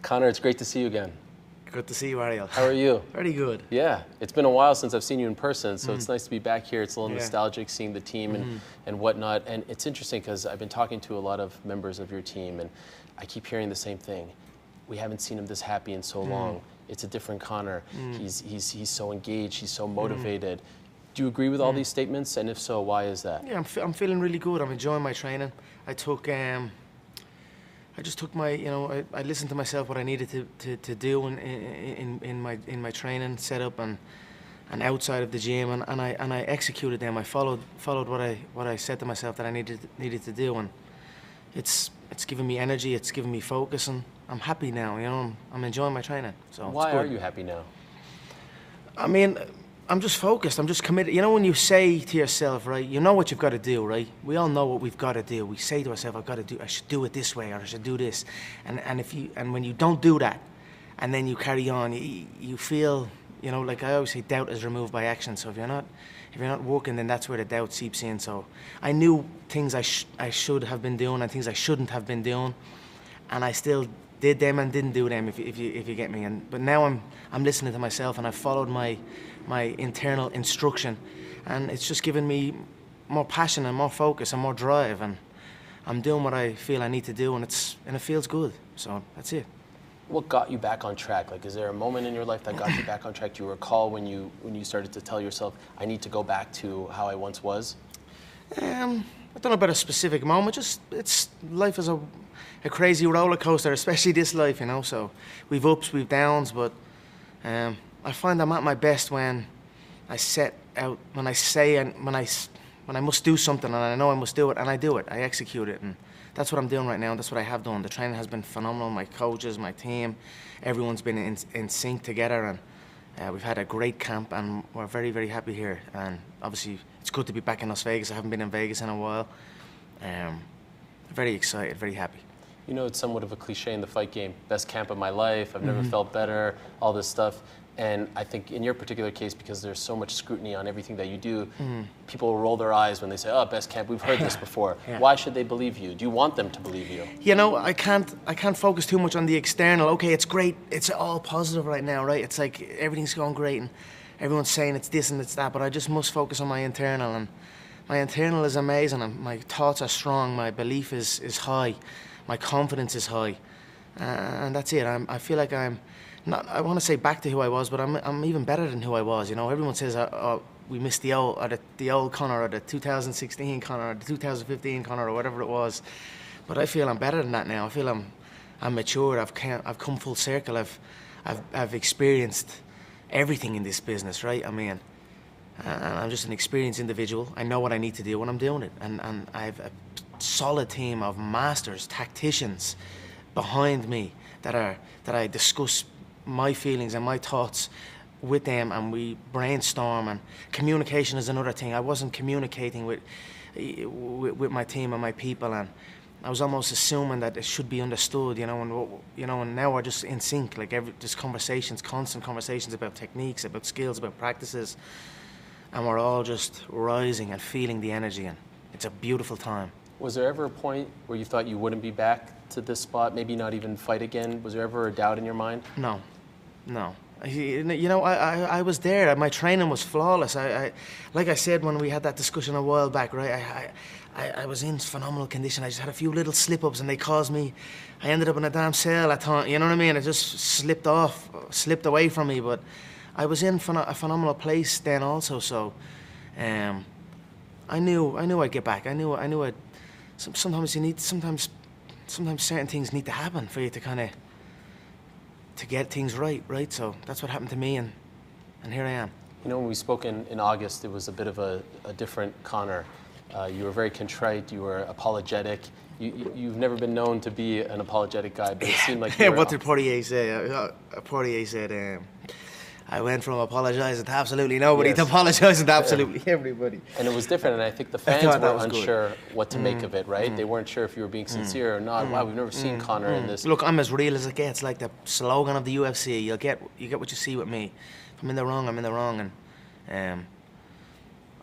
Conor, it's great to see you again. Good to see you, Ariel. How are you? Very good. Yeah, it's been a while since I've seen you in person, so it's nice to be back here. It's a little nostalgic seeing the team and whatnot. And it's interesting because I've been talking to a lot of members of your team, and I keep hearing the same thing. We haven't seen him this happy in so long. It's a different Conor. He's so engaged. He's so motivated. Do you agree with all these statements? And if so, why is that? Yeah, I'm feeling really good. I'm enjoying my training. I just took my, I listened to myself what I needed to do in my training setup and outside of the gym, and I executed them. I followed what I said to myself that I needed to do, and it's giving me energy. It's giving me focus, and I'm happy now. I'm enjoying my training. So why are you happy now? I mean, I'm just focused. I'm just committed. When you say to yourself, right, you know what you've got to do, right? We all know what we've got to do. We say to ourselves, I should do it this way, or I should do this. And when you don't do that, and then you carry on, you feel, like I always say, doubt is removed by action. So if you're not working, then that's where the doubt seeps in. So I knew things I should have been doing and things I shouldn't have been doing, and I still did them and didn't do them, if you get me. But now I'm listening to myself, and I followed my internal instruction, and it's just given me more passion and more focus and more drive, and I'm doing what I feel I need to do, and it feels good. So that's it. What got you back on track? Like, is there a moment in your life that got you back on track? Do you recall when you started to tell yourself, I need to go back to how I once was? I don't know about a specific moment. Just life is a crazy roller coaster, especially this life, So we've ups, we've downs, but I find I'm at my best when I set out, when I must do something, and I know I must do it, and I do it. I execute it, and that's what I'm doing right now. That's what I have done. The training has been phenomenal. My coaches, my team, everyone's been in sync together, and we've had a great camp, and we're very, very happy here. And obviously, it's good to be back in Las Vegas. I haven't been in Vegas in a while. Very excited, very happy. It's somewhat of a cliche in the fight game. Best camp of my life. I've never felt better. All this stuff. And I think in your particular case, because there's so much scrutiny on everything that you do, people will roll their eyes when they say, oh, best camp, we've heard this before. Yeah. Why should they believe you? Do you want them to believe you? I can't focus too much on the external. Okay, it's great. It's all positive right now, right? It's like everything's going great and everyone's saying it's this and it's that, but I just must focus on my internal, and my internal is amazing, and my thoughts are strong, my belief is high, my confidence is high, and that's it. I feel like I'm not, I want to say back to who I was, but I'm even better than who I was. Everyone says we missed the old Conor, or the 2016 Conor, or the 2015 Conor, or whatever it was. But I feel I'm better than that now. I feel I'm matured. I've come full circle. I've experienced everything in this business, right? And I'm just an experienced individual. I know what I need to do when I'm doing it, and I have a solid team of masters, tacticians behind me that I discuss my feelings and my thoughts with them, and we brainstorm, and communication is another thing. I wasn't communicating with my team and my people, and I was almost assuming that it should be understood, and now we're just in sync, like just conversations, constant conversations about techniques, about skills, about practices, and we're all just rising and feeling the energy, and it's a beautiful time. Was there ever a point where you thought you wouldn't be back to this spot, maybe not even fight again? Was there ever a doubt in your mind? No. I was there. My training was flawless. Like I said when we had that discussion a while back, right? I was in phenomenal condition. I just had a few little slip-ups, and they caused me. I ended up in a damn cell. I thought, you know what I mean? It just slipped away from me. But I was in a phenomenal place then also. So, I knew I'd get back. I knew I'd. Sometimes certain things need to happen for you to get things right? So that's what happened to me, and here I am. When we spoke in August, it was a bit of a different Conor. You were very contrite, you were apologetic. You've never been known to be an apologetic guy, but it seemed like you were... What did Poirier say? Poirier said, I went from apologising to absolutely nobody to apologising to absolutely everybody. And it was different, and I think the fans were unsure what to make of it, right? They weren't sure if you were being sincere or not. Wow, we've never seen Conor in this. Look, I'm as real as it gets, like the slogan of the UFC. You get what you see with me. If I'm in the wrong, I'm in the wrong, and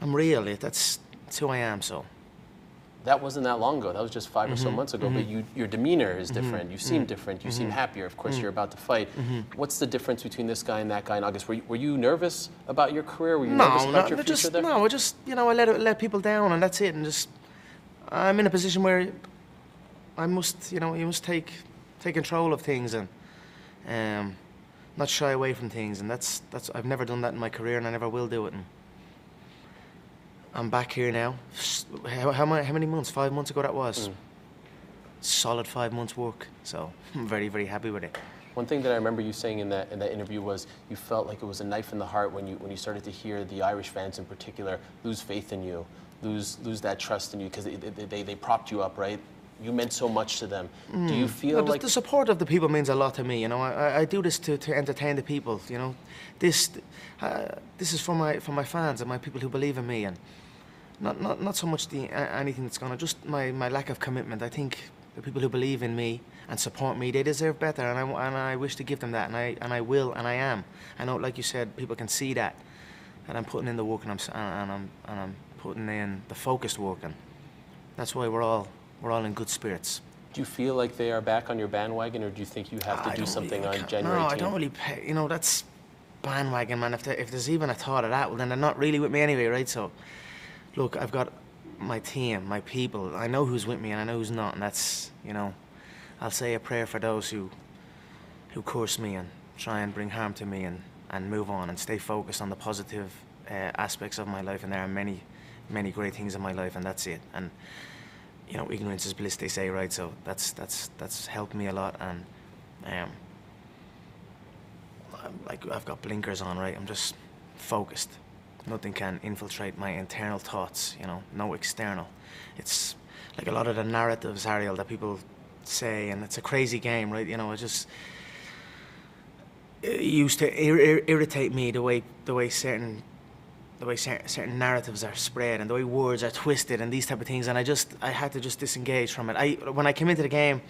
I'm real. That's who I am, so. that wasn't that long ago. That was just 5 or so months ago. But your demeanor is different. You seem different. You seem happier. Of course, you're about to fight. What's the difference between this guy and that guy in August? Were you nervous about your career? Were you nervous about your future there? No, I just, you know, I let people down, and that's it. And just, I'm in a position where I must, you know, you must take control of things and not shy away from things. And that's I've never done that in my career, and I never will do it. And I'm back here now. How many months? 5 months ago that was. Solid 5 months work. So I'm very, very happy with it. One thing that I remember you saying in that interview was you felt like it was a knife in the heart when you started to hear the Irish fans in particular lose faith in you, lose that trust in you, because they propped you up, right? You meant so much to them. Do you feel like the support of the people means a lot to me? You know, I do this to entertain the people. You know, this is for my fans and my people who believe in me, and not so much anything that's gonna, just my lack of commitment. I think the people who believe in me and support me, they deserve better, and I wish to give them that, and I will, and I am. I know, like you said, people can see that I'm putting in the work, and I'm putting in the focused work, and that's why we're all in good spirits. Do you feel like they are back on your bandwagon, or do you think you have to do something on January 18th? No, I don't really pay. You know, that's bandwagon, man. If there's even a thought of that, well, then they're not really with me anyway, right? So, look, I've got my team, my people. I know who's with me and I know who's not, and that's, you know, I'll say a prayer for those who curse me and try and bring harm to me, and move on and stay focused on the positive aspects of my life. And there are many, many great things in my life, and that's it. And you know, ignorance is bliss, they say, right? So that's helped me a lot, and like I've got blinkers on, right? I'm just focused. Nothing can infiltrate my internal thoughts, you know, no external. It's like a lot of the narratives, Ariel, that people say, and it's a crazy game, right? You know, it used to irritate me the way certain narratives are spread, and the way words are twisted and these type of things, and I had to just disengage from it. When I came into the game,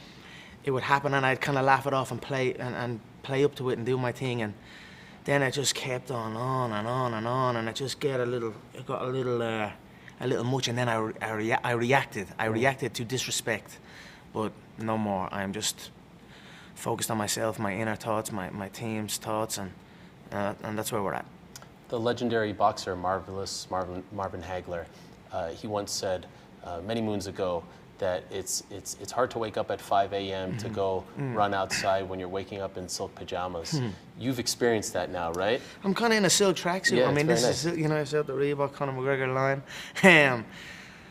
it would happen, and I'd kind of laugh it off and play up to it and do my thing, and then it just kept on and on and on, and it just got a little much, and then I reacted to disrespect, but no more. I'm just focused on myself, my inner thoughts, my team's thoughts, and that's where we're at. The legendary boxer, Marvin Hagler, he once said many moons ago that it's hard to wake up at 5 a.m. to go run outside when you're waking up in silk pajamas. You've experienced that now, right? I'm kind of in a silk tracksuit. Yeah, I mean, this nice. is, you know, I said the Reebok Conor McGregor line.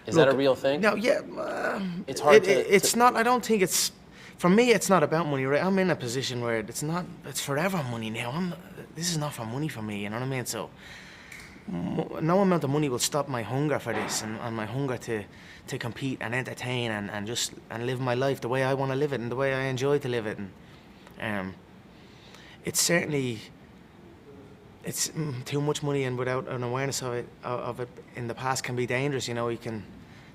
Is that a real thing? No, yeah. It's hard it's not. I don't think it's. For me, it's not about money, right? I'm in a position where it's not. It's forever money now. This is not for money for me. You know what I mean? So, no amount of money will stop my hunger for this, and my hunger to compete and entertain and live my life the way I want to live it and the way I enjoy to live it. And it's certainly too much money, and without an awareness of it in the past can be dangerous. You know,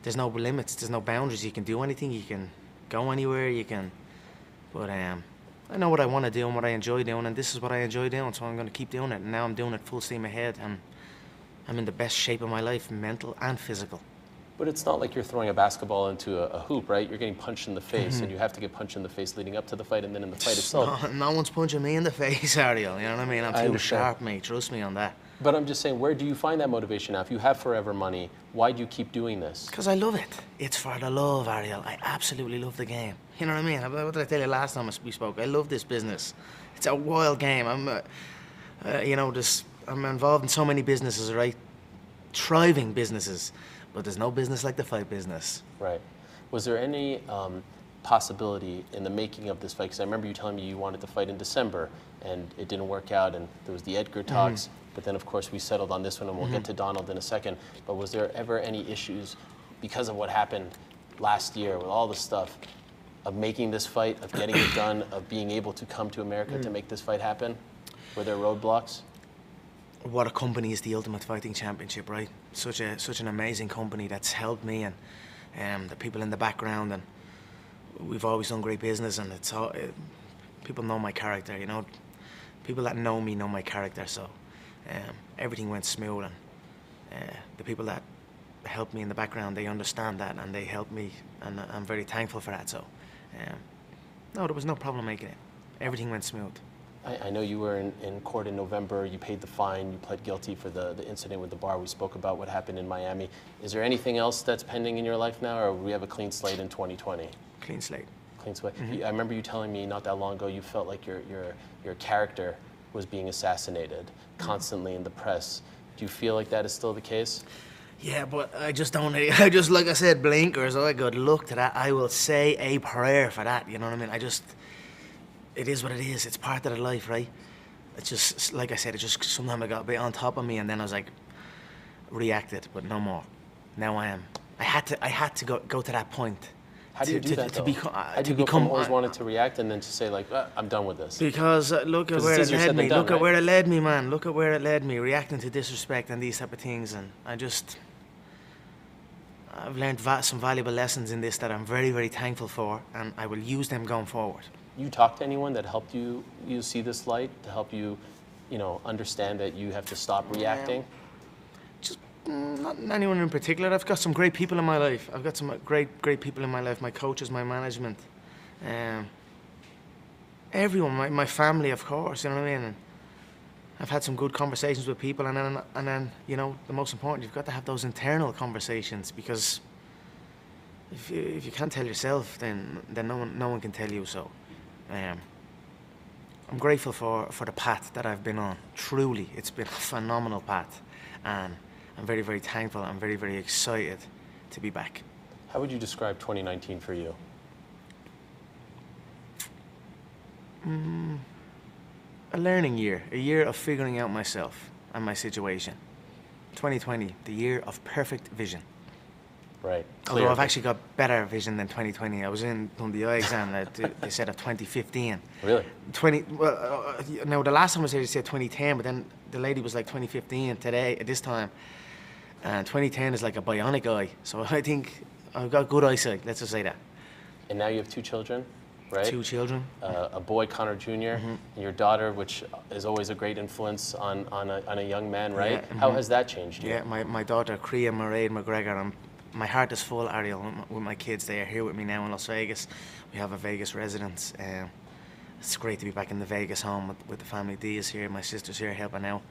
there's no limits, there's no boundaries. You can do anything, you can go anywhere, but I know what I want to do and what I enjoy doing, and this is what I enjoy doing, so I'm going to keep doing it. And now I'm doing it full steam ahead, and I'm in the best shape of my life, mental and physical. But it's not like you're throwing a basketball into a hoop, right? You're getting punched in the face, and you have to get punched in the face leading up to the fight and then in the fight itself. No one's punching me in the face, Ariel. You know what I mean? I'm too sharp, mate. Trust me on that. But I'm just saying, where do you find that motivation now? If you have forever money, why do you keep doing this? Because I love it. It's for the love, Ariel. I absolutely love the game. You know what I mean? What did I tell you last time we spoke? I love this business. It's a wild game. I'm involved in so many businesses, right? Thriving businesses. But there's no business like the fight business. Right. Was there any possibility in the making of this fight? Because I remember you telling me you wanted to fight in December, and it didn't work out, and there was the Edgar talks. But then, of course, we settled on this one, and we'll get to Donald in a second. But was there ever any issues because of what happened last year with all the stuff of making this fight, of getting it done, of being able to come to America to make this fight happen? Were there roadblocks? What a company is the Ultimate Fighting Championship, right? Such an amazing company that's helped me, and the people in the background, and we've always done great business, and people know my character, you know. People that know me know my character, so everything went smooth, and the people that help me in the background, they understand that, and they help me, and I'm very thankful for that. So, no, there was no problem making it. Everything went smooth. I know you were in court in November. You paid the fine. You pled guilty for the incident with the bar. We spoke about what happened in Miami. Is there anything else that's pending in your life now, or we have a clean slate in 2020? Clean slate. Clean slate. I remember you telling me not that long ago you felt like your character was being assassinated constantly in the press. Do you feel like that is still the case? Yeah, but I just don't. I just, like I said, blinkers. Oh, good luck to that. I will say a prayer for that. You know what I mean? It is what it is. It's part of the life, right? It's just, like I said, it just sometimes I got a bit on top of me, and then I was like, reacted, but no more. Now I am. I had to go to that point. How do you do that, though? How do you go from always wanted to react and then to say, like, I'm done with this? Because look at where it led me. Look at where it led me, man. Look at where it led me, reacting to disrespect and these type of things. And I've learned some valuable lessons in this that I'm very, very thankful for, and I will use them going forward. You talk to anyone that helped you see this light, to help you, understand that you have to stop reacting? Just not anyone in particular. I've got some great people in my life. I've got some great people in my life. My coaches, my management, everyone, my family, of course. You know what I mean? And I've had some good conversations with people, and then the most important, you've got to have those internal conversations, because if you can't tell yourself, then no one can tell you. So. I'm grateful for the path that I've been on. Truly, it's been a phenomenal path, and I'm very, very thankful. I'm very, very excited to be back. How would you describe 2019 for you? A learning year, a year of figuring out myself and my situation. 2020, the year of perfect vision. Right. Although I've actually got better vision than 2020. I was done the eye exam that they said of 2015. Really? No, the last time I was here they said 2010, but then the lady was like 2015 today at this time. And 2010 is like a bionic eye. So I think I've got good eyesight, let's just say that. And now you have 2 children, right? 2 children. A boy, Conor Jr., and your daughter, which is always a great influence on a young man, right? Yeah, How has that changed you? Yeah, my daughter, Kriya Mairead McGregor, my heart is full, Ariel, with my kids. They are here with me now in Las Vegas. We have a Vegas residence. It's great to be back in the Vegas home with the family. Dee is here, my sister's here helping out.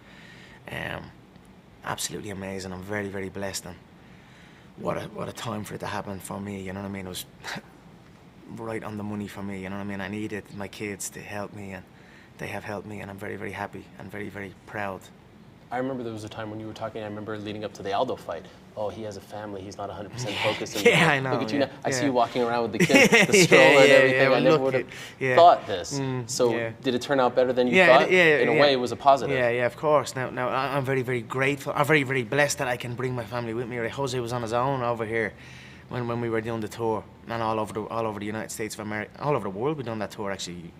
Absolutely amazing. I'm very, very blessed, and what a time for it to happen for me. You know what I mean? It was right on the money for me. You know what I mean? I needed my kids to help me, and they have helped me, and I'm very, very happy and very, very proud. I remember there was a time when you were talking, I remember leading up to the Aldo fight. Oh, he has a family, he's not 100% focused. Yeah, I know. Look at you now. I see you walking around with the kids, the stroller and everything. I never would have thought this. Did it turn out better than you thought? In a way, it was a positive. Yeah, of course. Now I'm very, very grateful. I'm very, very blessed that I can bring my family with me. Right? Jose was on his own over here when we were doing the tour, and all over the United States of America, all over the world. We've done that tour, actually.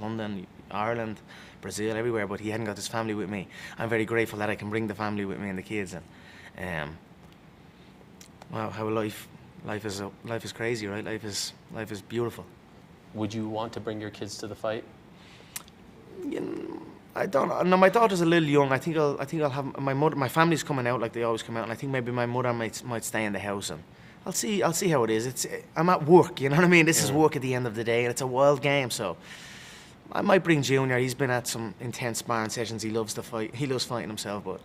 London, Ireland, Brazil, everywhere, but he hadn't got his family with me. I'm very grateful that I can bring the family with me and the kids. And wow, how life is crazy, right? Life is beautiful. Would you want to bring your kids to the fight? I don't. No, my daughter's a little young. I think I'll have my mother. My family's coming out like they always come out, and I think maybe my mother might stay in the house, and I'll see how it is. I'm at work, you know what I mean? This is work at the end of the day, and it's a wild game, so. I might bring Junior. He's been at some intense sparring sessions. He loves to fight. He loves fighting himself, but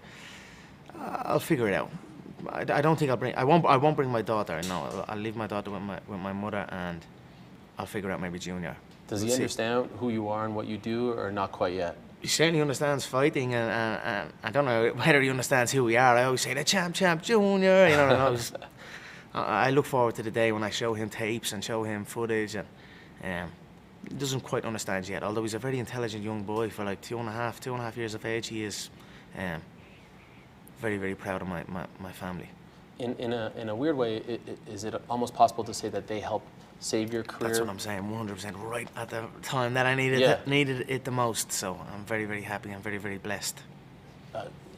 I'll figure it out. I don't think I won't bring my daughter. No, I'll leave my daughter with my mother, and I'll figure out maybe Junior. Does he understand who you are and what you do, or not quite yet? He certainly understands fighting, and I don't know whether he understands who we are. I always say the champ Junior. You know, I look forward to the day when I show him tapes and show him footage, and he doesn't quite understand yet, although he's a very intelligent young boy for like two and a half years of age. He is very, very proud of my family. In a weird way, is it almost possible to say that they help save your career? That's what I'm saying, 100% right at the time that I needed it the most. So I'm very, very happy. I'm very, very blessed.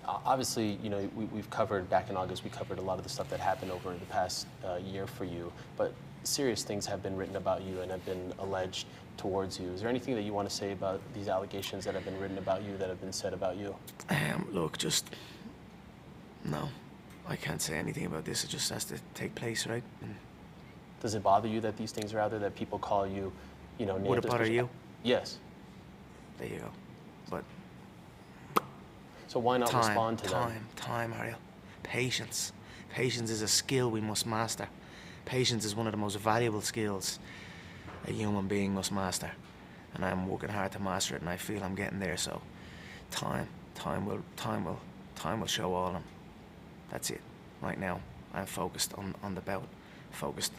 Obviously, we've covered, back in August, we covered a lot of the stuff that happened over the past year for you, but serious things have been written about you and have been alleged towards you. Is there anything that you want to say about these allegations that have been written about you, that have been said about you? Look, just no. I can't say anything about this. It just has to take place, right? And does it bother you that these things are out there, that people call you, you know, names? would it bother you? Yes. There you go. But so why not respond to them? Time, Ariel. Patience. Patience is a skill we must master. Patience is one of the most valuable skills a human being must master. And I'm working hard to master it, and I feel I'm getting there. So time will show all of them. That's it. Right now, I'm focused on the bout. Focused,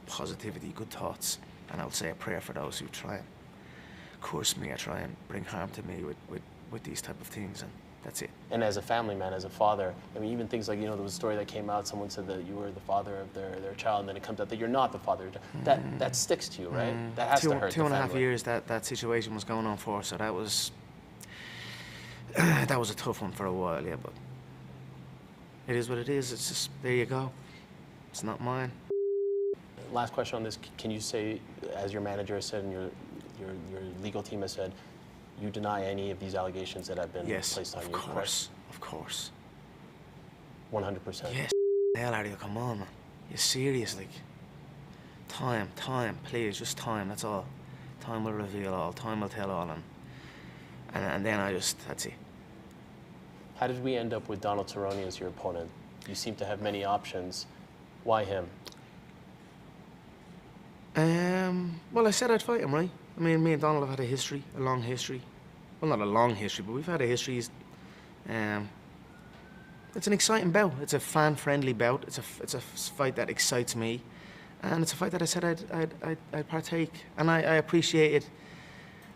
positivity, good thoughts. And I'll say a prayer for those who try and curse me or try and bring harm to me with these type of things, and that's it. And as a family man, as a father, I mean, even things like, you know, there was a story that came out, someone said that you were the father of their child, and then it comes out that you're not the father. That sticks to you, right? That has to hurt. 2.5 years that situation was going on for, so that was a tough one for a while, yeah, but it is what it is. It's just, there you go. It's not mine. Last question on this, can you say, as your manager has said and your legal team has said, you deny any of these allegations that have been placed on you? Yes, of course. 100%? Yes. Hell, Ariel, come on, man. You're serious, like. Time, please, just time, that's all. Time will reveal all, time will tell all, and then that's it. How did we end up with Donald Cerrone as your opponent? You seem to have many options. Why him? Well, I said I'd fight him, right? I mean, me and Donald have had a long history. Well, not a long history, but we've had a history. It's an exciting bout. It's a fan-friendly bout. It's a fight that excites me, and it's a fight that I said I'd partake, and I appreciate it.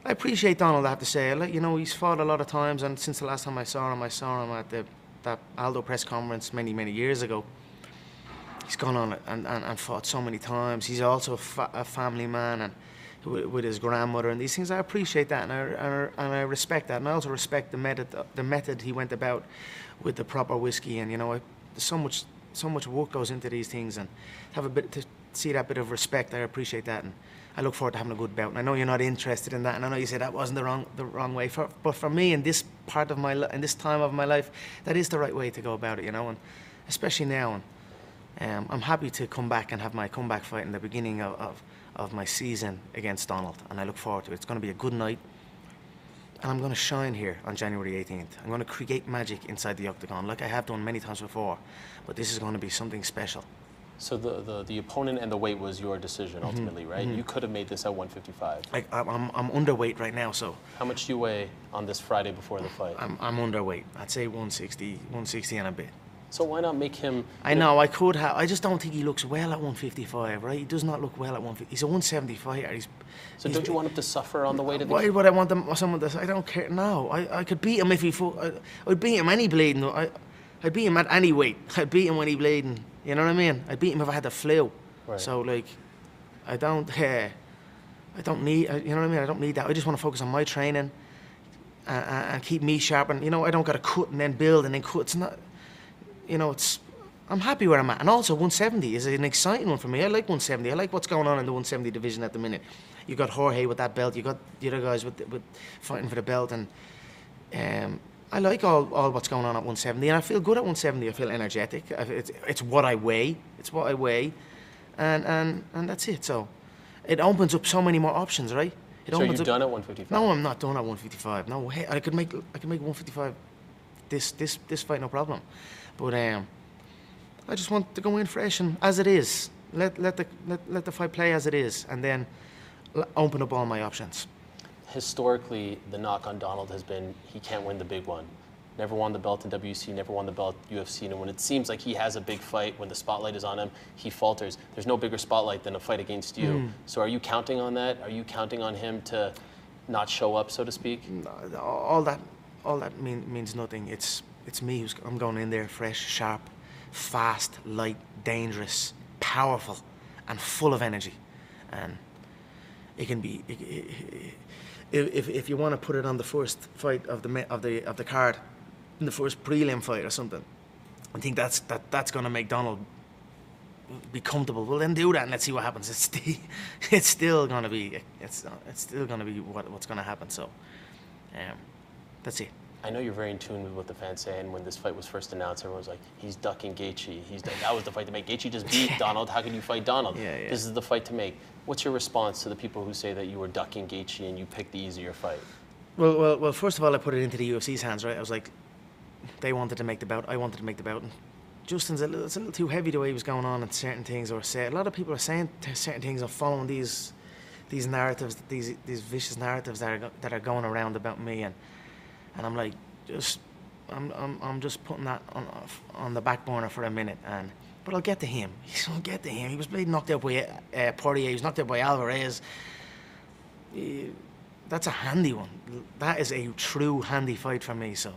I appreciate Donald, I have to say. You know, he's fought a lot of times, and since the last time I saw him at that Aldo press conference many years ago. He's gone on and fought so many times. He's also a family man, and with his grandmother and these things. I appreciate that, and I respect that, and I also respect the method he went about with the proper whiskey. And you know, there's so much work goes into these things, and to see that bit of respect, I appreciate that, and I look forward to having a good bout. And I know you're not interested in that, and I know you say that wasn't the wrong way, but for me, in this part of in this time of my life, that is the right way to go about it. You know, and especially now. And I'm happy to come back and have my comeback fight in the beginning of my season against Donald, and I look forward to it. It's going to be a good night, and I'm going to shine here on January 18th. I'm going to create magic inside the octagon like I have done many times before, but this is going to be something special. So the opponent and the weight was your decision ultimately, right? You could have made this at 155. I'm underweight right now, so. How much do you weigh on this Friday before the fight? I'm underweight. I'd say 160 and a bit. So why not make him... I know, I could have. I just don't think he looks well at 155, right? He does not look well at 150. He's a 170 fighter. So don't you want him to suffer on the way to the... Why would I want someone to... I don't care. No, I could beat him if he fought. I'd beat him any bleeding. I'd beat him at any weight. I'd beat him when he bleeding. You know what I mean? I'd beat him if I had the flu. Right. So, like, I don't need... You know what I mean? I don't need that. I just want to focus on my training and keep me sharp. And, you know, I don't got to cut and then build and then cut. It's not... You know, I'm happy where I'm at. And also, 170 is an exciting one for me. I like 170. I like what's going on in the 170 division at the minute. You got Jorge with that belt. You got the other guys with fighting for the belt. And I like all what's going on at 170. And I feel good at 170. I feel energetic. It's what I weigh. It's what I weigh. And that's it. So it opens up so many more options, right? So you're done at 155? No, I'm not done at 155. No, hey, I could make 155 this fight, no problem. But I just want to go in fresh and as it is. Let the fight play as it is, and then open up all my options. Historically, the knock on Donald has been he can't win the big one. Never won the belt in WC, never won the belt UFC, and when it seems like he has a big fight, when the spotlight is on him, he falters. There's no bigger spotlight than a fight against you. So are you counting on that? Are you counting on him to not show up, so to speak? No, all that means nothing. It's me I'm going in there fresh, sharp, fast, light, dangerous, powerful, and full of energy. And it can be if you want to put it on the first fight of the card, in the first prelim fight or something. I think that's going to make Donald be comfortable. Well, then do that and let's see what happens. It's still going to be what's going to happen. So that's it. I know you're very in tune with what the fans say, and when this fight was first announced, everyone was like, he's ducking Gaethje. That was the fight to make. Gaethje just beat Donald. How can you fight Donald? Yeah. This is the fight to make. What's your response to the people who say that you were ducking Gaethje and you picked the easier fight? Well, first of all, I put it into the UFC's hands, right? I was like, they wanted to make the bout, I wanted to make the bout. And Justin's it's a little too heavy the way he was going on and certain things were said. A lot of people are saying certain things and following these narratives, these vicious narratives that are going around about me, and I'm like, I'm just putting that on the back burner for a minute, but I'll get to him. I'll get to him. He was knocked out by Poirier. He was knocked out by Alvarez. That's a handy one. That is a true handy fight for me. So,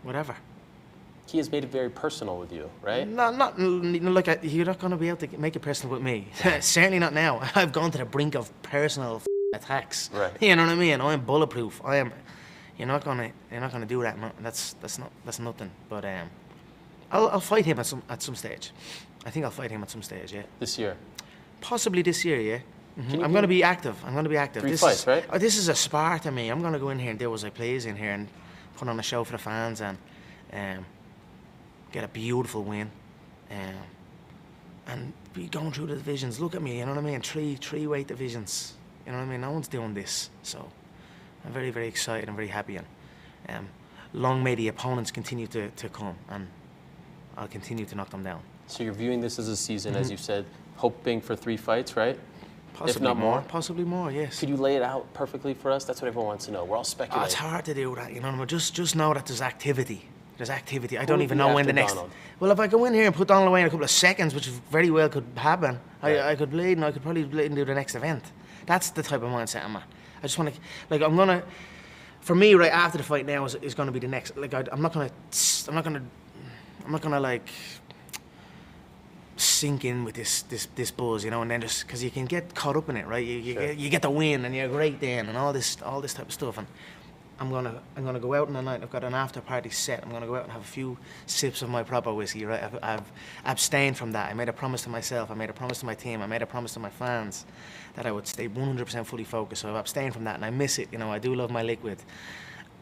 whatever. He has made it very personal with you, right? Not like you're not going to be able to make it personal with me. Certainly not now. I've gone to the brink of personal attacks. Right. You know what I mean? I'm bulletproof. I am. You're not gonna do that. That's nothing. But I'll fight him at some stage. I think I'll fight him at some stage. Yeah. This year. Possibly this year. Yeah. Mm-hmm. I'm going to be active. 3 fights, right? This is a spar to me. I'm going to go in here and do as I please in here and put on a show for the fans and get a beautiful win and be going through the divisions. Look at me, you know what I mean? Three weight divisions. You know what I mean? No one's doing this. So I'm very, very excited and very happy. And long may the opponents continue to come, and I'll continue to knock them down. So you're viewing this as a season, as you've said, hoping for 3 fights, right? Possibly if not more. Possibly more, yes. Could you lay it out perfectly for us? That's what everyone wants to know. We're all speculating. It's hard to do that, you know what I mean? Just know that there's activity. There's activity. I don't even know when the next... Donald? Well, if I go in here and put Donald away in a couple of seconds, which very well could happen, Right. I could bleed and I could probably bleed and do the next event. That's the type of mindset I'm at. I just want to... Like, I'm going to... For me, right after the fight now is going to be the next... Like, I'm not going to, like... sink in with this buzz, you know, and then just because you can get caught up in it, right? You get the win and you're great then and all this type of stuff. And I'm gonna go out in the night. I've got an after party set. I'm gonna go out and have a few sips of my proper whiskey, right? I've abstained from that. I made a promise to myself. I made a promise to my team. I made a promise to my fans that I would stay 100% fully focused. So I've abstained from that, and I miss it. You know, I do love my liquid.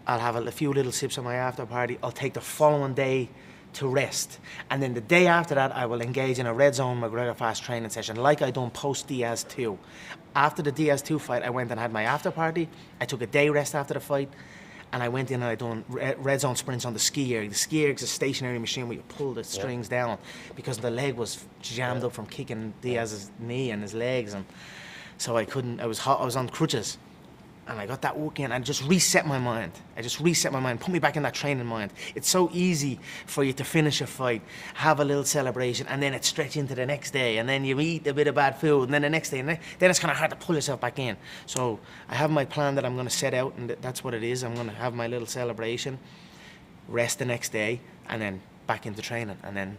I'll have a few little sips of my after party. I'll take the following day to rest, and then the day after that I will engage in a red zone McGregor fast training session like I done post Diaz 2. After the Diaz 2 fight, I went and had my after party. I took a day rest after the fight, and I went in and I done red zone sprints on the ski erg. The ski erg is a stationary machine where you pull the strings down because the leg was jammed up from kicking Diaz's knee and his legs, and so I couldn't. I was hot. I was on crutches. And I got that walk in and just reset my mind. Put me back in that training mind. It's so easy for you to finish a fight, have a little celebration, and then it stretch into the next day, and then you eat a bit of bad food, and then the next day, and then it's kind of hard to pull yourself back in. So I have my plan that I'm going to set out, and that's what it is. I'm going to have my little celebration, rest the next day, and then back into training, and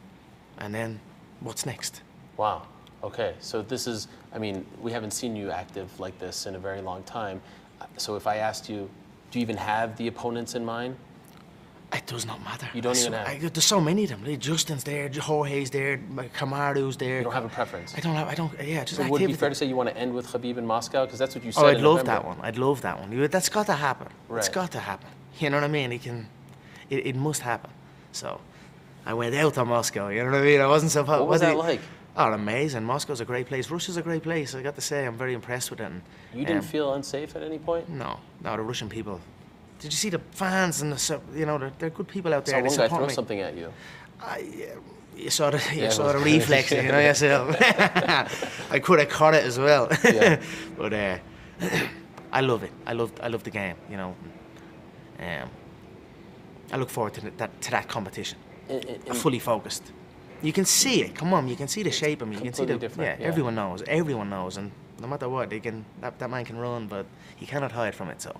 then what's next? Wow. Okay. So this is, I mean, we haven't seen you active like this in a very long time. So if I asked you, do you even have the opponents in mind? It does not matter. You don't even have? There's so many of them. Justin's there, Jorge's there, Kamaru's there. You don't have a preference? I don't, yeah, just so activity. Would it be fair to say you want to end with Khabib in Moscow? Because that's what you said I'd in love November. that one. I'd love that one. That's got to happen. Right. It's got to happen. You know what I mean? It must happen. So I went out to Moscow, you know what I mean? I wasn't so... What was that like? Oh, amazing. Moscow's a great place. Russia's a great place. I got to say, I'm very impressed with it. And, you didn't feel unsafe at any point? No, the Russian people. Did you see the fans and they're good people out there. So one guy throw something at you. You saw the reflex, you know yourself. I could have caught it as well. Yeah. But I love it. I love the game, you know. I look forward to that competition. Fully focused. You can see it. Come on, you can see the shape of me. You can see the different. Yeah. Everyone knows, and no matter what, that man can run, but he cannot hide from it. So,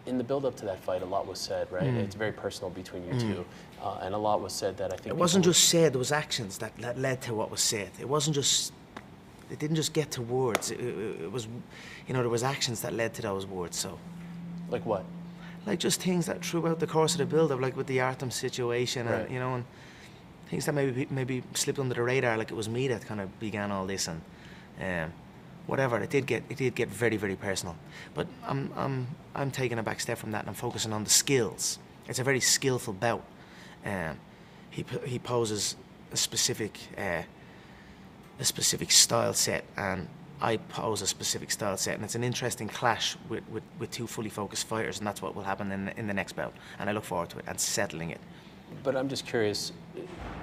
in the build-up to that fight, a lot was said, right? It's very personal between you two, and a lot was said that I think it wasn't just said. There was actions that led to what was said. It wasn't just. It didn't just get to words. It was, there was actions that led to those words. So, like what? Like just things that throughout the course of the build-up, like with the Artem situation, right. and things that maybe slipped under the radar, like it was me that kind of began all this, and whatever. It did get very, very personal. But I'm taking a back step from that, and I'm focusing on the skills. It's a very skillful bout. He poses a specific style set, and I pose a specific style set, and it's an interesting clash with two fully focused fighters, and that's what will happen in the next bout. And I look forward to it and settling it. But I'm just curious,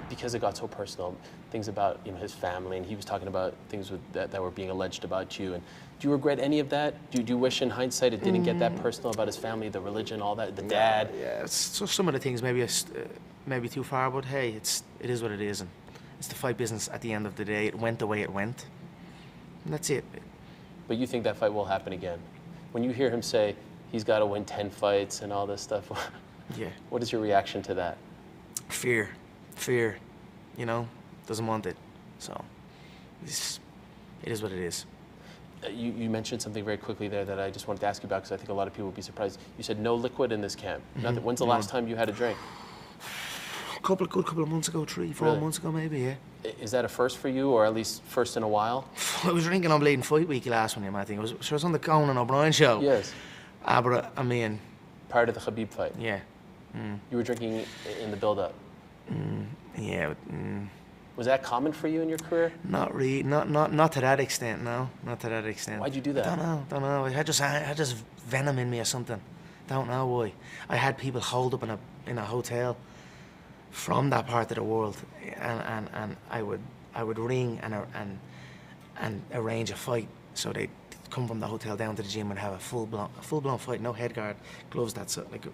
because it got so personal, things about his family, and he was talking about things that were being alleged about you. And do you regret any of that? Do you wish in hindsight it didn't get that personal about his family, the religion, all that, the dad? Yeah, so some of the things maybe too far, but hey, it is what it is, and it's the fight business. At the end of the day, it went the way it went, and that's it. But you think that fight will happen again? When you hear him say he's got to win 10 fights and all this stuff, yeah. What is your reaction to that? Fear, doesn't want it. So it is what it is. You mentioned something very quickly there that I just wanted to ask you about, because I think a lot of people would be surprised. You said no liquid in this camp. Nothing. When's the last time you had a drink? A couple of months ago, 3-4 months ago maybe, yeah. Is that a first for you, or at least first in a while? I was drinking on Bleeding Fight Week last one, I think. I was on the Conan O'Brien show. Yes. But I mean... Prior to the Khabib fight? Yeah. You were drinking in the build-up? Yeah. Was that common for you in your career? Not really. Not to that extent, no. Not to that extent. Why'd you do that? Don't know. I had just venom in me or something. Don't know why. I had people holed up in a hotel from that part of the world, and I would ring and arrange a fight. So they'd come from the hotel down to the gym and have a full blown fight, no head guard, gloves. That's like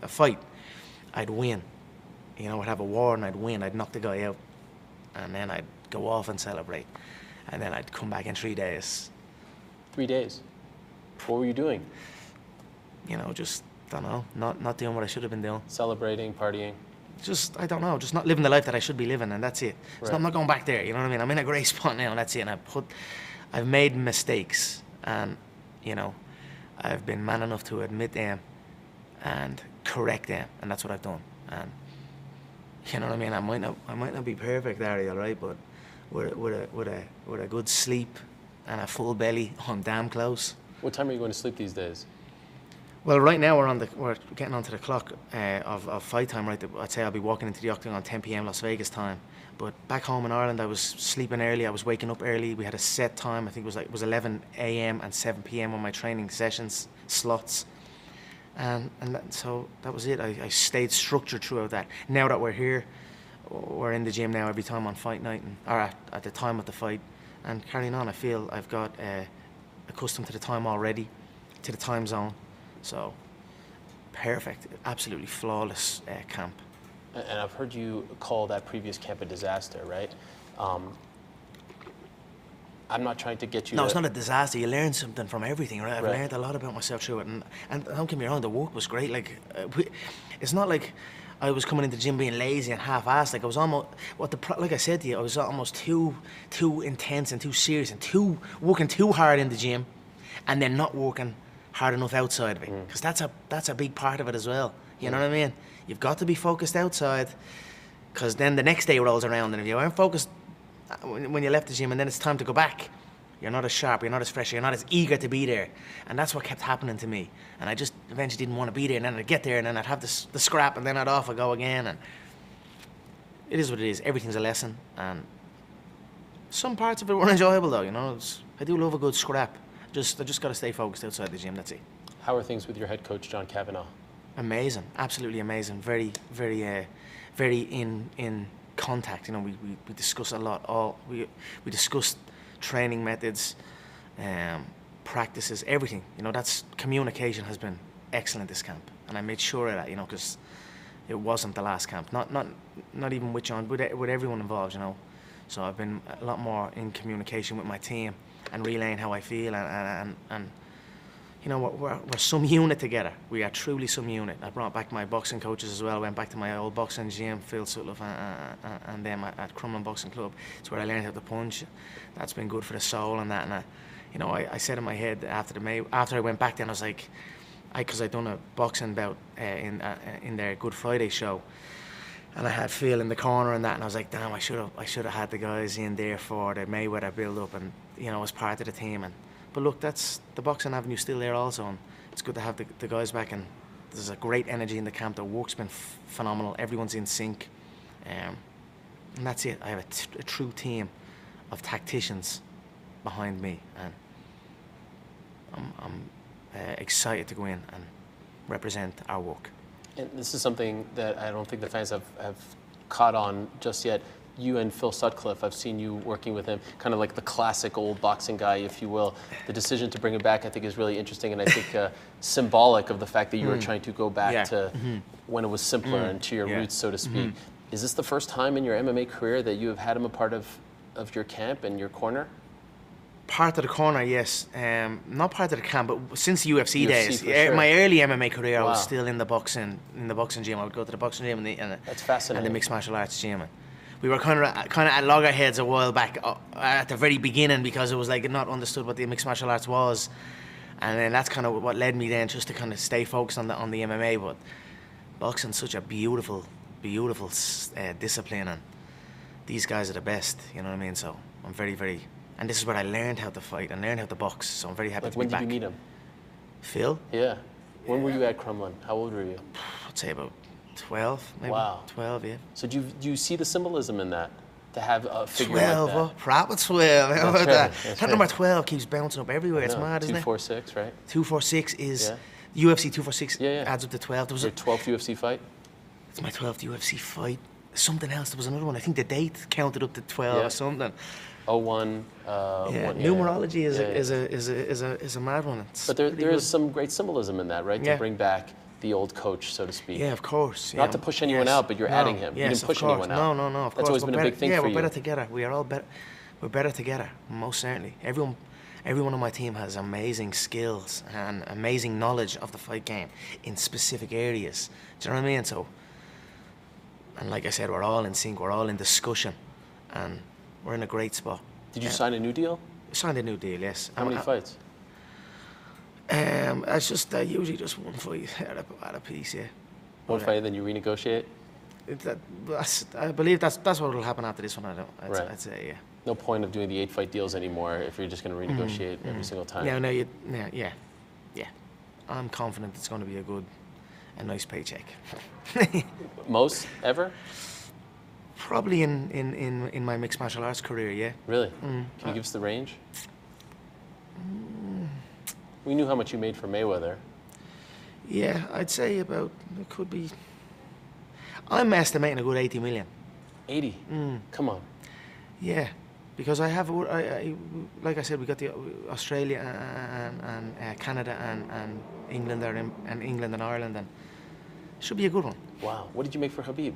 a fight. I'd win. I'd have a war and I'd win. I'd knock the guy out, and then I'd go off and celebrate, and then I'd come back in 3 days. 3 days? What were you doing? Just, don't know, not doing what I should have been doing. Celebrating, partying? Just, I don't know, just not living the life that I should be living, and that's it. Right. So I'm not going back there, you know what I mean? I'm in a great spot now, and that's it. And I've made mistakes, and, I've been man enough to admit them and correct them, and that's what I've done. And you know what I mean? I might not be perfect, Ariel, right? But with a good sleep and a full belly, I'm damn close. What time are you going to sleep these days? Well, right now we're getting onto the clock of fight time, right? I'd say I'll be walking into the octagon 10 p.m. Las Vegas time. But back home in Ireland, I was sleeping early. I was waking up early. We had a set time. I think it was 11 a.m. and 7 p.m. on my training sessions slots. So that was it. I stayed structured throughout that. Now that we're here, we're in the gym now every time on fight night, or at the time of the fight, and carrying on. I feel I've got accustomed to the time already, to the time zone. So perfect, absolutely flawless camp. And I've heard you call that previous camp a disaster, right? I'm not trying to get you. No, it's not a disaster. You learn something from everything, right? I've learned a lot about myself through it, and don't get me wrong, the work was great. Like, it's not like I was coming into the gym being lazy and half-assed. Like I was almost, like I said to you, I was almost too intense and too serious and working too hard in the gym, and then not working hard enough outside of it, because that's a big part of it as well. You know what I mean? You've got to be focused outside, because then the next day rolls around, and if you aren't focused when you left the gym and then it's time to go back, you're not as sharp, you're not as fresh, you're not as eager to be there. And that's what kept happening to me. And I just eventually didn't want to be there, and then I'd get there and then I'd have the scrap, and then I'd off I go again. And it is what it is. Everything's a lesson, and some parts of it were enjoyable though, I do love a good scrap. I just got to stay focused outside the gym, that's it. How are things with your head coach, John Kavanagh? Amazing, absolutely amazing. Very, very, very in contact. We discuss a lot. We discussed training methods, practices, everything. That's communication has been excellent this camp, and I made sure of that. Because it wasn't the last camp. Not even with John, with everyone involved. So I've been a lot more in communication with my team and relaying how I feel, and we're some unit together. We are truly some unit. I brought back my boxing coaches as well. Went back to my old boxing gym, Phil Sutcliffe, and them at Crumlin Boxing Club. It's where I learned how to punch. That's been good for the soul and that. And I said in my head after I went back then, I was like, because I'd done a boxing bout in their Good Friday show, and I had Phil in the corner and that, and I was like, damn, I should have had the guys in there for the Mayweather build up, and you know, as part of the team. But look, that's the boxing avenue still there also, and it's good to have the guys back. And there's a great energy in the camp. The work's been phenomenal. Everyone's in sync, and that's it. I have a true team of tacticians behind me, and I'm excited to go in and represent our work. And this is something that I don't think the fans have caught on just yet. You and Phil Sutcliffe, I've seen you working with him, kind of like the classic old boxing guy, if you will. The decision to bring him back, I think, is really interesting, and I think symbolic of the fact that you were trying to go back to when it was simpler and to your roots, so to speak. Is this the first time in your MMA career that you have had him a part of your camp and your corner? Part of the corner, yes. Not part of the camp, but since UFC days. Sure. My early MMA career, I was still in the boxing gym. I would go to the boxing gym That's fascinating. and the mixed martial arts gym. And we were kind of at loggerheads a while back at the very beginning, because it was like not understood what the mixed martial arts was, and then that's kind of what led me then just to kind of stay focused on the MMA. But boxing's such a beautiful discipline, and these guys are the best. You know what I mean? So I'm very. And this is where I learned how to fight and learned how to box. So I'm very happy to be back. When did you meet him? Phil? Yeah. When were you at Crumlin? How old were you? I'd say about 12, maybe. Wow. 12, yeah. So do you see the symbolism in that? To have a figure 12, like that? proper 12. That's right. That number 12 keeps bouncing up everywhere. It's mad, isn't it? 246, right? 246 is... UFC 246 adds up to 12. There was your 12th UFC fight? It's my 12th UFC fight. Something else. There was another one. I think the date counted up to 12 or something. 01. Numerology is a mad one. But there is some great symbolism in that, right? To bring back the old coach, so to speak. Yeah, of course. Not to push anyone out, but you're adding him. Yes, you didn't push anyone out. No, of course. That's always been a big thing for you. Yeah, we're better together. We are all better. We're better together, most certainly. Everyone on my team has amazing skills and amazing knowledge of the fight game in specific areas. Do you know what I mean? So, and like I said, we're all in sync. We're all in discussion, and we're in a great spot. Did you sign a new deal? Signed a new deal, yes. How many fights? It's just usually just one fight at a piece, yeah. One fight, then you renegotiate? I believe that's what will happen after this one. I'd say, yeah. No point of doing the 8-fight deals anymore if you're just going to renegotiate every single time. Yeah. I'm confident it's going to be a nice paycheck. Most ever? Probably in my mixed martial arts career, yeah. Really? Can you give us the range? We knew how much you made for Mayweather. Yeah, I'd say it could be. I'm estimating a good 80 million. 80? Come on. Yeah, because I have, like I said, we got the Australia and Canada and England there, and England and Ireland, and it should be a good one. Wow. What did you make for Khabib?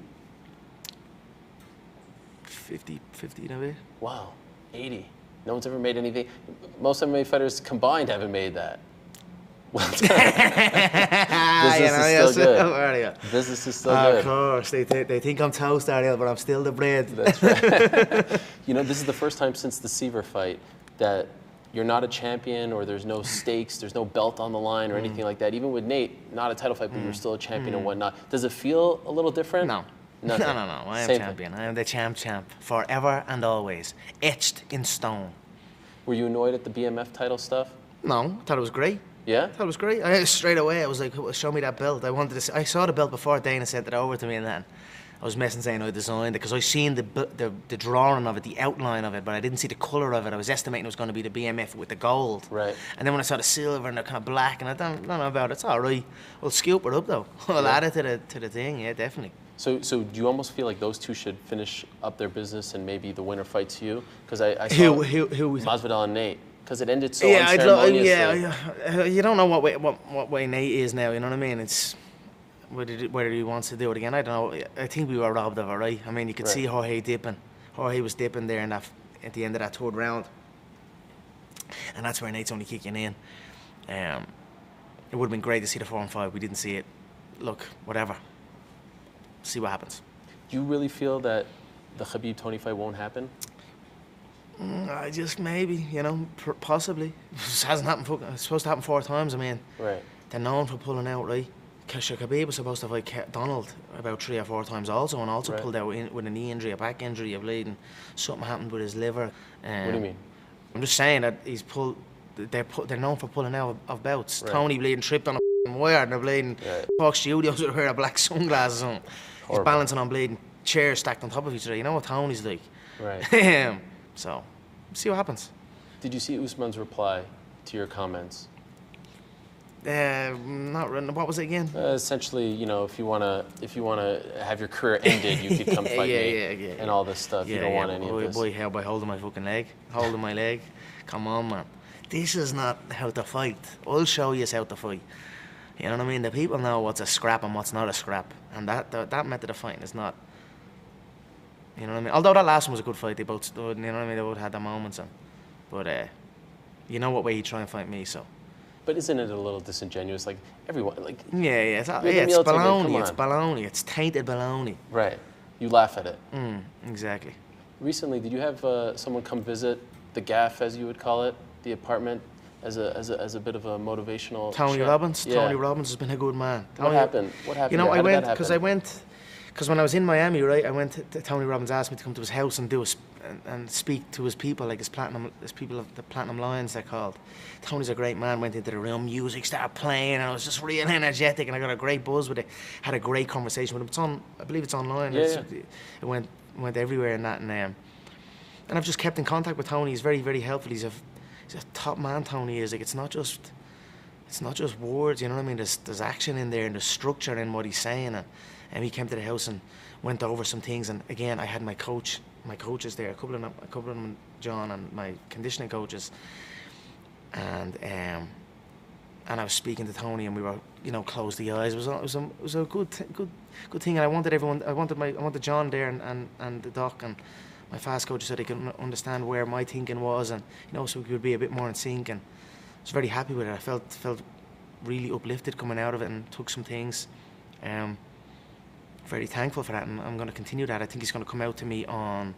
50 in a way. Wow. 80. No one's ever made anything. Most MMA fighters combined haven't made that. Well, business is still good. Business is still good. Of course. They think I'm toast, Ariel, but I'm still the bread. That's right. You know, this is the first time since the Seaver fight that you're not a champion, or there's no stakes, there's no belt on the line or anything like that. Even with Nate, not a title fight, but you're still a champion and whatnot. Does it feel a little different? No. Nothing. No. I am champion. I am the champ. Forever and always. Etched in stone. Were you annoyed at the BMF title stuff? No. I thought it was great. Yeah? I thought it was great. Straight away, I was like, show me that belt. I wanted to see. I saw the belt before Dana sent it over to me, and then I was messing saying I designed it, because I seen the drawing of it, the outline of it, but I didn't see the colour of it. I was estimating it was going to be the BMF with the gold. Right. And then when I saw the silver and the kind of black, and I don't know about it, it's all right. We'll scoop it up, though. I'll add it to the thing, yeah, definitely. So do you almost feel like those two should finish up their business and maybe the winner fights you? Because I saw who Masvidal and Nate, because it ended so unceremoniously. You don't know what way Nate is now. You know what I mean? It's whether he wants to do it again. I don't know. I think we were robbed of it, right? I mean, you could see Jorge dipping. Jorge was dipping there at the end of that third round, and that's where Nate's only kicking in. It would have been great to see the 4 and 5. We didn't see it. Look, whatever. See what happens. Do you really feel that the Khabib-Tony fight won't happen? I just maybe, possibly. It hasn't happened. It's supposed to happen 4 times. I mean, right. They're known for pulling out, right? Khabib was supposed to fight Donald about 3 or 4 times also, and also pulled out with a knee injury, a back injury, a bleeding. Something happened with his liver. What do you mean? I'm just saying that they're known for pulling out of bouts. Right. Tony bleeding tripped on a wire and they're bleeding Fox Studios with a pair of black sunglasses on. He's balancing on bleeding chairs stacked on top of each other. You know what Tony's like. Right. So, see what happens. Did you see Usman's reply to your comments? Not really. What was it again? Essentially, you know, if you wanna have your career ended, you could come fight me, and all this stuff. You don't want any of this. Boy, how by holding my fucking leg, holding my leg. Come on, man. This is not how to fight. I'll show you how to fight. You know what I mean? The people know what's a scrap and what's not a scrap, and that method of fighting is not. You know what I mean? Although that last one was a good fight, they both stood. You know what I mean? They both had their moments, but you know what way he try and fight me, so. But isn't it a little disingenuous? Like everyone, like it's baloney. It's baloney. It's tainted baloney. Right. You laugh at it. Exactly. Recently, did you have someone come visit the gaff, as you would call it, the apartment, as a bit of a motivational? Tony chat? Robbins. Yeah. Tony Robbins has been a good man. What happened? What happened? You know, I went because when I was in Miami, right, Tony Robbins asked me to come to his house and and speak to his people, like his people of the Platinum Lions, they're called. Tony's a great man. Went into the room, music started playing, and I was just real energetic, and I got a great buzz with it. Had a great conversation with him. I believe it's online. Yeah. It went everywhere in that, and I've just kept in contact with Tony. He's very, very helpful. He's a top man. Tony is like it's not just words. You know what I mean? There's action in there, and there's structure in what he's saying. And he came to the house and went over some things. And again, I had my coaches there, a couple of them, John, and my conditioning coaches. And I was speaking to Tony, and we were, you know, close the eyes. It was a good thing. And I wanted John there and the doc and my fast coach so they could understand where my thinking was, and you know, so we could be a bit more in sync. And I was very happy with it. I felt really uplifted coming out of it, and took some things. Very thankful for that, and I'm going to continue that. I think he's going to come out to me on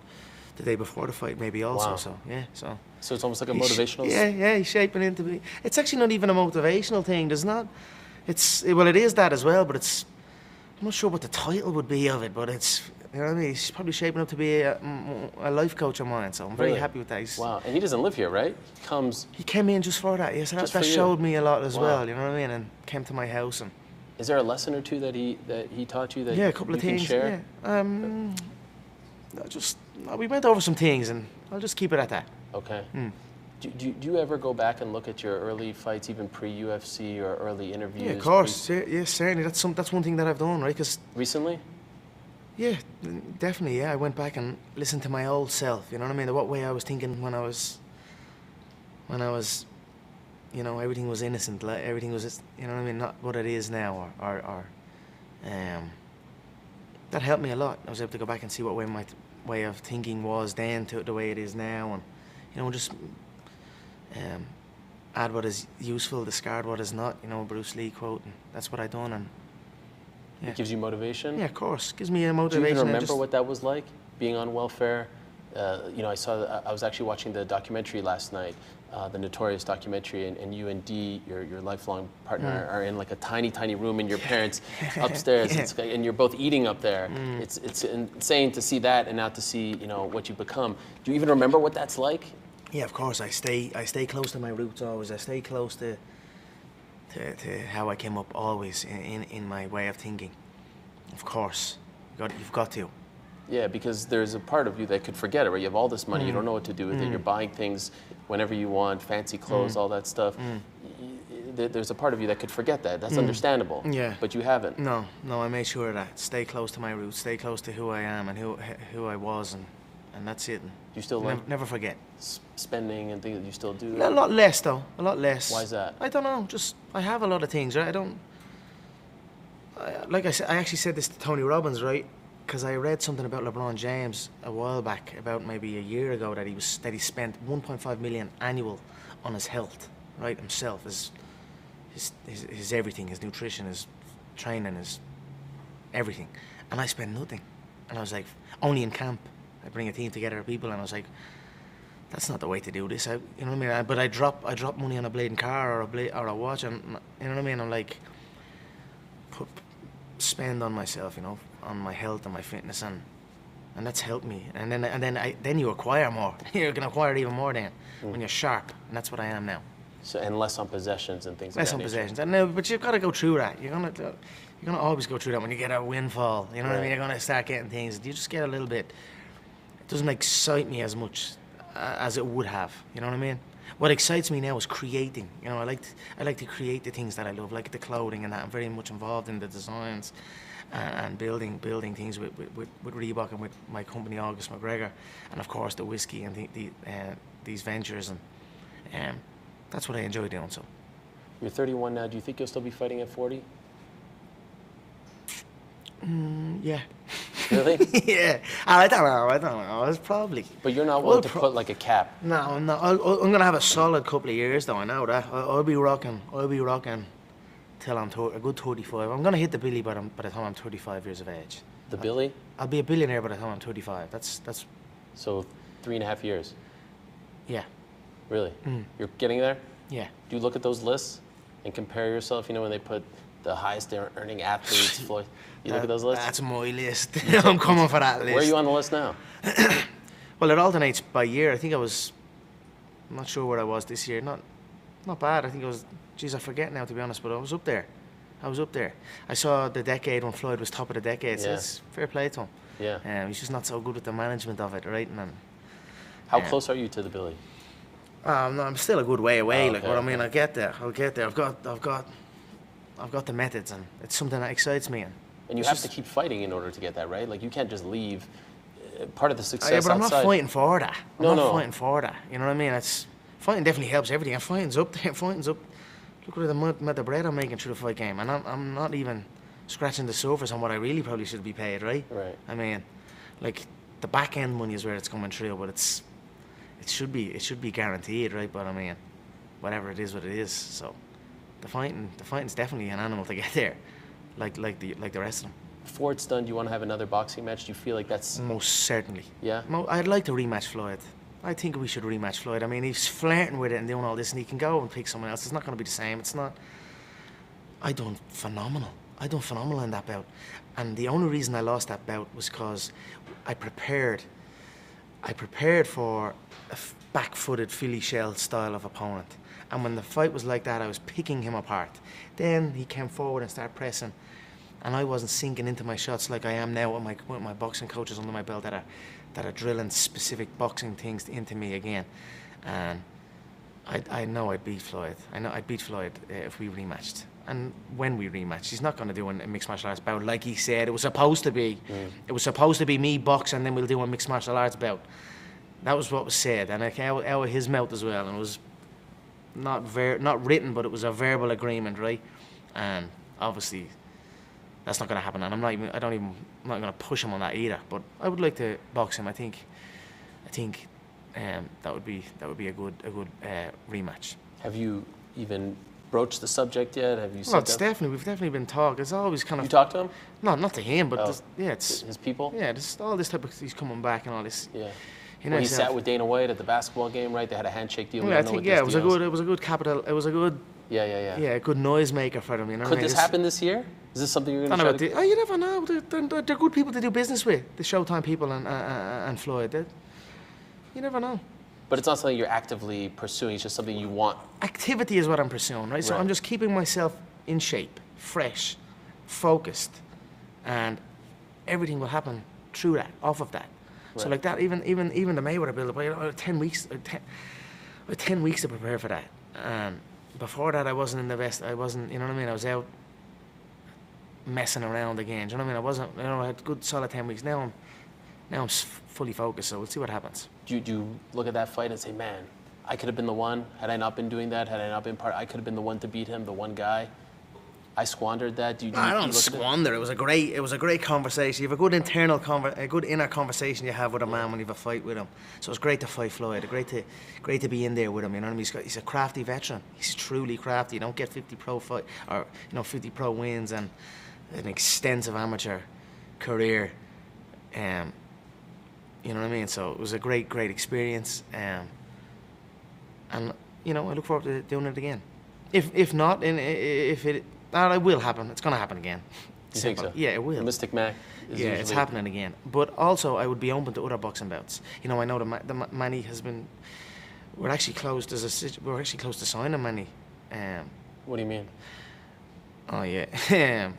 the day before the fight, maybe also. Wow. So it's almost like a motivational. He's shaping into me. It's actually not even a motivational thing. There's not. It is that as well, but I'm not sure what the title would be of it, but it's. You know what I mean? He's probably shaping up to be a life coach of mine, so I'm very happy with that. Wow, and he doesn't live here, right? He came in just for that. Yes, that showed me a lot as well. You know what I mean? And came to my house and. Is there a lesson or two that he taught you that a couple of things. Can share? Yeah. We went over some things, and I'll just keep it at that. Okay. Do you ever go back and look at your early fights, even pre-UFC or early interviews? Yeah, of course. Yeah, certainly. That's one thing that I've done, right? Cause recently? Yeah, definitely. Yeah, I went back and listened to my old self. You know what I mean? What way I was thinking when I was. You know, everything was innocent. Like everything was, just, you know what I mean, not what it is now. That helped me a lot. I was able to go back and see what way my way of thinking was then to the way it is now, and you know, just add what is useful, discard what is not. You know, Bruce Lee quote, and that's what I done. And it gives you motivation. Yeah, of course, gives me a motivation. Do you even remember what that was like, being on welfare? You know, I was actually watching the documentary last night, the Notorious documentary, and you and Dee, your lifelong partner, are in like a tiny room in your parents' upstairs, and you're both eating up there. It's insane to see that, and now to see, you know, what you become. Do you even remember what that's like? Yeah, of course. I stay close to my roots always. I stay close to how I came up always in my way of thinking. Of course, you've got to. Yeah, because there's a part of you that could forget it, right? You have all this money, you don't know what to do with it, you're buying things whenever you want, fancy clothes, all that stuff. There's a part of you that could forget that. That's understandable. Yeah. But you haven't. No, I made sure of that. Stay close to my roots, stay close to who I am and who I was, and that's it. And you still never forget. Spending and things, you still do? A lot less, though. A lot less. Why is that? I don't know. Just, I have a lot of things, right? Like I said, I actually said this to Tony Robbins, right? Because I read something about LeBron James a while back, about maybe a year ago, that he spent 1.5 million annual on his health, right? Himself, his everything, his nutrition, his training, his everything, and I spend nothing. And I was like, only in camp, I bring a team together of people, and I was like, that's not the way to do this. You know what I mean? But I drop money on a blading car or a watch, and you know what I mean? I'm like, spend on myself, you know, on my health and my fitness, and and that's helped me. And then you acquire more. You can acquire even more then when you're sharp, and that's what I am now. So, and less on possessions and things like that. Less on possessions, and but you've got to go through that. You're gonna always go through that when you get a windfall. You know what I mean? You're gonna start getting things. You just get a little bit. It doesn't excite me as much as it would have. You know what I mean? What excites me now is creating. You know, I like to create the things that I love, like the clothing and that. I'm very much involved in the designs and building things with Reebok and with my company August McGregor, and of course the whiskey and these ventures, and that's what I enjoy doing. So. You're 31 now. Do you think you'll still be fighting at 40? Yeah. Really? Yeah. I don't know. It's probably. But you're not willing to put like a cap. No, I'm not. I'm gonna have a solid couple of years though. I know that. I'll be rocking till I'm a good 35. I'm gonna hit the billy by the time I'm 35 years of age. The billy? I'll be a billionaire by the time I'm 35. That's. So 3.5 years. Yeah. Really? You're getting there? Yeah. Do you look at those lists and compare yourself? You know, when they put the highest earning athletes, Floyd. You look at those lists? That's my list. I'm coming for that list. Where are you on the list now? Well, it alternates by year. I think I'm not sure where I was this year. Not bad. I think I was, geez, I forget now to be honest, but I was up there. I saw the decade when Floyd was top of the decade, so it's fair play to him. Yeah. He's just not so good with the management of it, right? And how close are you to the billy? No, I'm still a good way away. Oh, like, what I mean, I'll get there. I've got the methods, and it's something that excites me. And you have to keep fighting in order to get that, right? Like, you can't just leave. Part of the success but I'm outside. not fighting for that. I'm not fighting for that. You know what I mean? Fighting definitely helps everything. And fighting's up there. Fighting's up. Look at the amount of bread I'm making through the fight game, and I'm not even scratching the surface on what I really probably should be paid, right? Right. I mean, like, the back end money is where it's coming through, but it should be guaranteed, right? But I mean, whatever it is, what it is. So, the fighting's definitely an animal to get there, like the rest of them. Before it's done, do you want to have another boxing match? Do you feel like that's... Most certainly. Yeah? I'd like to rematch Floyd. I think we should rematch Floyd. I mean, he's flirting with it and doing all this, and he can go and pick someone else. It's not going to be the same. It's not... I done phenomenal in that bout. And the only reason I lost that bout was because I prepared for a back-footed Philly shell style of opponent. And when the fight was like that, I was picking him apart. Then he came forward and started pressing, and I wasn't sinking into my shots like I am now with my boxing coaches under my belt that are drilling specific boxing things into me again. And I know I'd beat Floyd. I know I'd beat Floyd if we rematched. And when we rematch, he's not going to do a mixed martial arts bout like he said it was supposed to be. It was supposed to be me boxing, and then we'll do a mixed martial arts bout. That was what was said, and it came out of his mouth as well. And it was not written, but it was a verbal agreement, right? And obviously, that's not going to happen. And I'm not going to push him on that either. But I would like to box him. I think that would be a good rematch. Have you even broached the subject yet? Have you? Well, we've definitely been talking. It's always kind of. You talked to him? No, not to him, but it's his people. Yeah, there's all this type of he's coming back and all this. Yeah. You know, he sat with Dana White at the basketball game, right? They had a handshake deal. Yeah, I think it was a good capital. It was a good. Yeah. Yeah, a good noisemaker for them. You know. Could this happen this year? Is this something you're going to try to? You never know. They're good people to do business with. The Showtime people and Floyd. You never know. But it's not something you're actively pursuing. It's just something you want. Activity is what I'm pursuing, right? So I'm just keeping myself in shape, fresh, focused, and everything will happen through that, off of that. Right. So like that, even the Mayweather build-up, 10 weeks, 10 weeks to prepare for that. And before that, I wasn't in the best. I wasn't, you know what I mean? I was out messing around again. Do you know what I mean? I wasn't. You know, I had good solid 10 weeks. Now I'm fully focused. So we'll see what happens. Do you look at that fight and say, man, I could have been the one. Had I not been doing that, had I not been I could have been the one to beat him, the one guy. I squandered that. I don't squander. It was a great conversation. You have a good inner conversation you have with a man when you have a fight with him. So it's great to fight Floyd. Great to be in there with him. You know what I mean? He's a crafty veteran. He's truly crafty. You don't get 50 pro fight or 50 pro wins and an extensive amateur career. You know what I mean? So it was a great experience. And you know, I look forward to doing it again. If not, it will happen. It's going to happen again. You think so? Yeah, it will. The Mystic Mac is Yeah, usually... it's happening again. But also, I would be open to other boxing bouts. You know, I know the Manny has been. We're actually close. We're actually close to signing Manny. What do you mean? Oh yeah.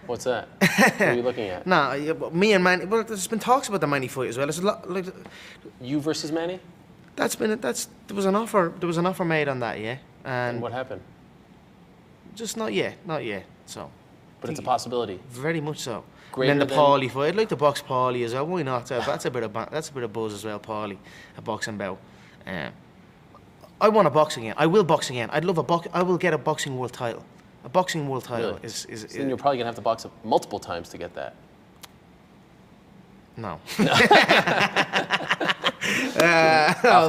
What's that? What are you looking at? Nah, yeah, but me and Manny. Well, there's been talks about the Manny fight as well. It's a lot like. You versus Manny? There was an offer made on that, yeah. And what happened? Just not yet. So. But it's a possibility. Very much so. Greater and then the than... Paulie fight. I'd like to box Paulie as well. Why not? That's a bit of buzz as well. Paulie, a boxing bout. I want to box again. I will box again. I'd love I will get a boxing world title. A boxing world title really? is then you're probably gonna have to box multiple times to get that. No. Off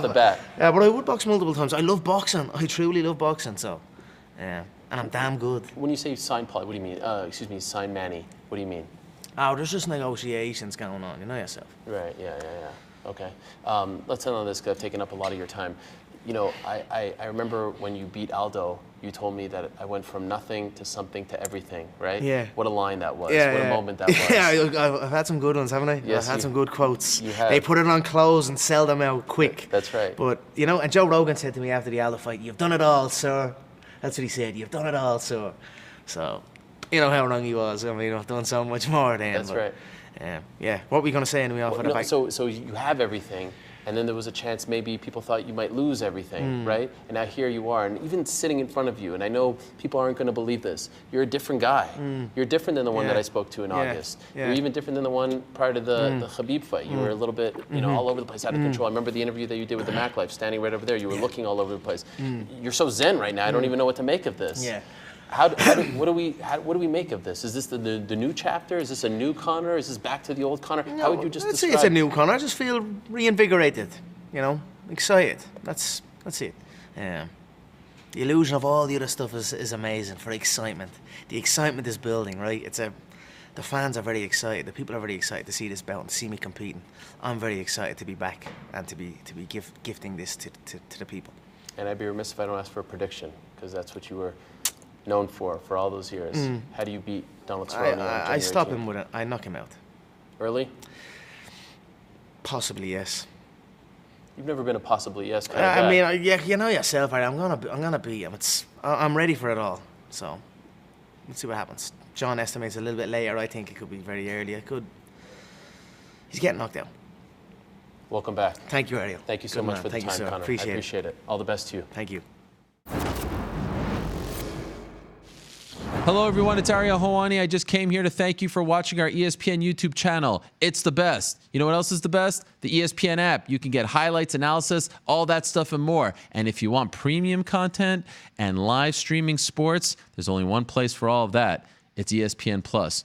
the bat. Yeah, but I would box multiple times. I love boxing. I truly love boxing. So, and I'm damn good. When you say sign Paulie, what do you mean? Sign Manny. What do you mean? Oh, there's just negotiations going on. You know yourself. Right. Yeah. Okay. Let's end on this because I've taken up a lot of your time. You know, I remember when you beat Aldo, you told me that I went from nothing to something to everything, right? Yeah. What a line that was. Yeah, what a moment that was. Yeah, I've had some good ones, haven't I? Yes, I've had some good quotes. You have. They put it on clothes and sell them out quick. That's right. But, you know, and Joe Rogan said to me after the Aldo fight, "You've done it all, sir." That's what he said. "You've done it all, sir." So, you know how wrong he was. I mean, I've done so much more than. That's right. Yeah. What were we going to say anyway off the back? So you have everything. And then there was a chance maybe people thought you might lose everything, right? And now here you are, and even sitting in front of you, and I know people aren't going to believe this, you're a different guy. You're different than the one that I spoke to in August. Yeah. You're even different than the one prior to the Khabib fight. You were a little bit, you know, all over the place, out of control. I remember the interview that you did with the Mac Life, standing right over there. You were looking all over the place. You're so zen right now. I don't even know what to make of this. Yeah. What do we make of this? Is this the new chapter? Is this a new Conor? Is this back to the old Conor? No, How would you just I'd describe? say it's a new Conor. I just feel reinvigorated. You know, excited. That's it. The illusion of all the other stuff is amazing for excitement. The excitement is building, right? The fans are very excited. The people are very excited to see this bout and to see me competing. I'm very excited to be back and to be gifting this to the people. And I'd be remiss if I don't ask for a prediction, because that's what you were known for all those years. How do you beat Donald Cerrone? I stop him with it. I knock him out. Early? Possibly, yes. You've never been a possibly yes kind of guy. I mean, yeah, you know yourself. I'm gonna beat him. I'm ready for it all. So let's see what happens. John estimates a little bit later. I think it could be very early. He's getting knocked out. Welcome back. Thank you, Ariel. Thank you so much for the time, Conor. I appreciate it. All the best to you. Thank you. Hello, everyone. It's Ariel Helwani. I just came here to thank you for watching our ESPN YouTube channel. It's the best. You know what else is the best? The ESPN app. You can get highlights, analysis, all that stuff and more. And if you want premium content and live streaming sports, there's only one place for all of that. It's ESPN Plus.